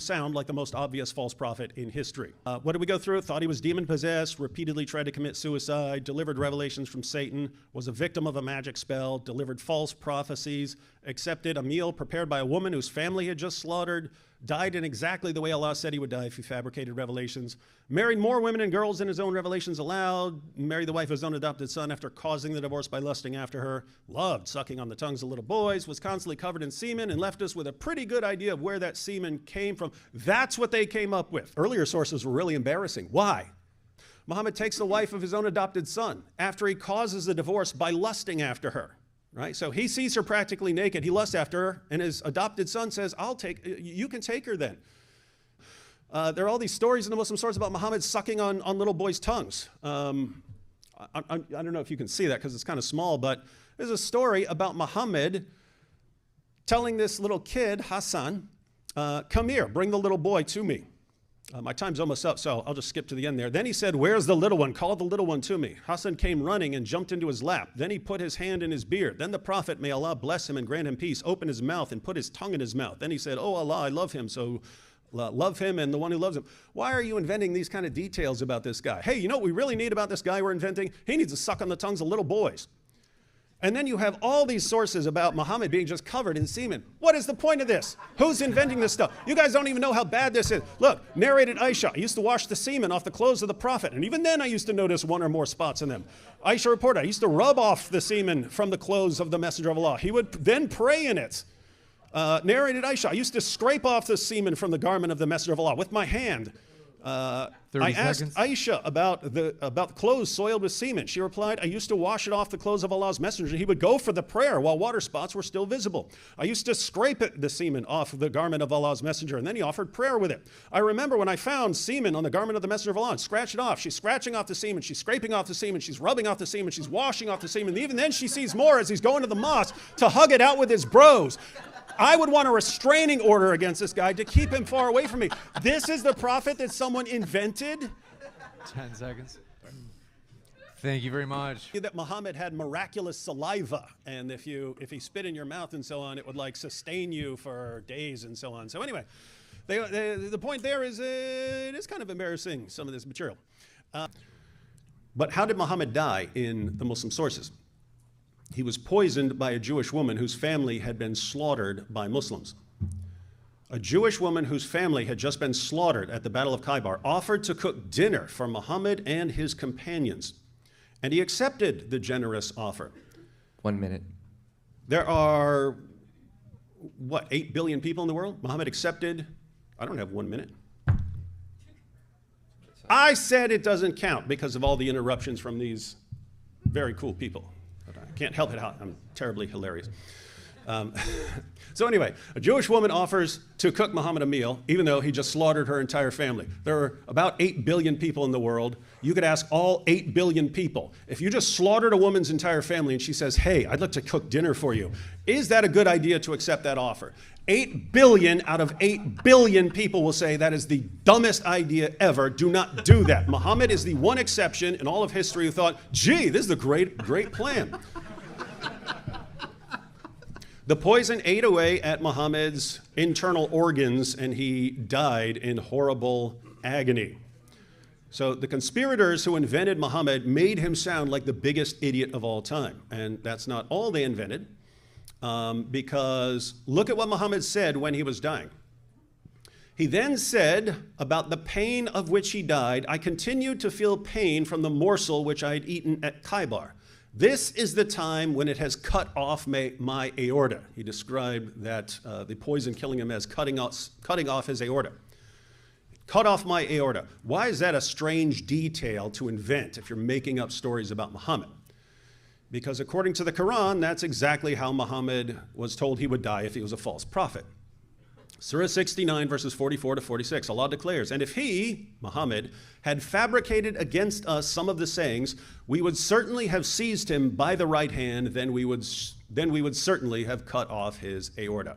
sound like the most obvious false prophet in history. What did we go through? Thought he was demon-possessed, repeatedly tried to commit suicide, delivered revelations from Satan, was a victim of a magic spell, delivered false prophecies, accepted a meal prepared by a woman whose family had just slaughtered, died in exactly the way Allah said he would die if he fabricated revelations, married more women and girls than his own revelations allowed, married the wife of his own adopted son after causing the divorce by lusting after her, loved sucking on the tongues of little boys, was constantly covered in semen, and left us with a pretty good idea of where that semen came from. That's what they came up with. Earlier sources were really embarrassing. Why? Muhammad takes the wife of his own adopted son after he causes the divorce by lusting after her. Right? So he sees her practically naked. He lusts after her, and his adopted son says, you can take her then. There are all these stories in the Muslim sources about Muhammad sucking on little boys' tongues. I don't know if you can see that because it's kind of small, but there's a story about Muhammad telling this little kid, Hassan, come here, bring the little boy to me. My time's almost up, so I'll just skip to the end there. Then he said, where's the little one? Call the little one to me. Hassan came running and jumped into his lap. Then he put his hand in his beard. Then the Prophet, may Allah bless him and grant him peace, opened his mouth and put his tongue in his mouth. Then he said, oh Allah, I love him, so love him and the one who loves him. Why are you inventing these kind of details about this guy? Hey, you know what we really need about this guy we're inventing? He needs to suck on the tongues of little boys. And then you have all these sources about Muhammad being just covered in semen. What is the point of this? Who's inventing this stuff? You guys don't even know how bad this is. Look, narrated Aisha, I used to wash the semen off the clothes of the Prophet, and even then I used to notice one or more spots in them. Aisha reported, I used to rub off the semen from the clothes of the Messenger of Allah. He would then pray in it. Narrated Aisha, I used to scrape off the semen from the garment of the Messenger of Allah with my hand. I asked Aisha about the clothes soiled with semen. She replied, I used to wash it off the clothes of Allah's messenger. He would go for the prayer while water spots were still visible. I used to scrape the semen off the garment of Allah's messenger, and then he offered prayer with it. I remember when I found semen on the garment of the messenger of Allah and scratched it off. She's scratching off the semen, she's scraping off the semen, she's rubbing off the semen, she's washing off the semen. And even then she sees more as he's going to the mosque to hug it out with his bros. I would want a restraining order against this guy to keep him far away from me. This is the prophet that someone invented? 10 seconds. Thank you very much. That Muhammad had miraculous saliva, and if he spit in your mouth and so on, it would like sustain you for days and so on. So anyway, the point there is it is kind of embarrassing, some of this material. But how did Muhammad die in the Muslim sources? He was poisoned by a Jewish woman whose family had been slaughtered by Muslims. A Jewish woman whose family had just been slaughtered at the Battle of Khaybar offered to cook dinner for Muhammad and his companions, and he accepted the generous offer. 1 minute. There are, 8 billion people in the world? Muhammad accepted, I don't have 1 minute. I said it doesn't count because of all the interruptions from these very cool people. Can't help it out. I'm terribly hilarious. So anyway, a Jewish woman offers to cook Muhammad a meal, even though he just slaughtered her entire family. There are about 8 billion people in the world. You could ask all 8 billion people, if you just slaughtered a woman's entire family and she says, hey, I'd like to cook dinner for you, is that a good idea to accept that offer? 8 billion out of 8 billion people will say that is the dumbest idea ever. Do not do that. Muhammad is the one exception in all of history who thought, gee, this is a great plan. The poison ate away at Muhammad's internal organs, and he died in horrible agony. So the conspirators who invented Muhammad made him sound like the biggest idiot of all time. And that's not all they invented, because look at what Muhammad said when he was dying. He then said about the pain of which he died, I continued to feel pain from the morsel which I had eaten at Khaybar. This is the time when it has cut off my aorta. He described that the poison killing him as cutting off his aorta. Cut off my aorta. Why is that a strange detail to invent if you're making up stories about Muhammad? Because according to the Quran, that's exactly how Muhammad was told he would die if he was a false prophet. Surah 69, verses 44 to 46, Allah declares, and if he, Muhammad, had fabricated against us some of the sayings, we would certainly have seized him by the right hand, then we would certainly have cut off his aorta.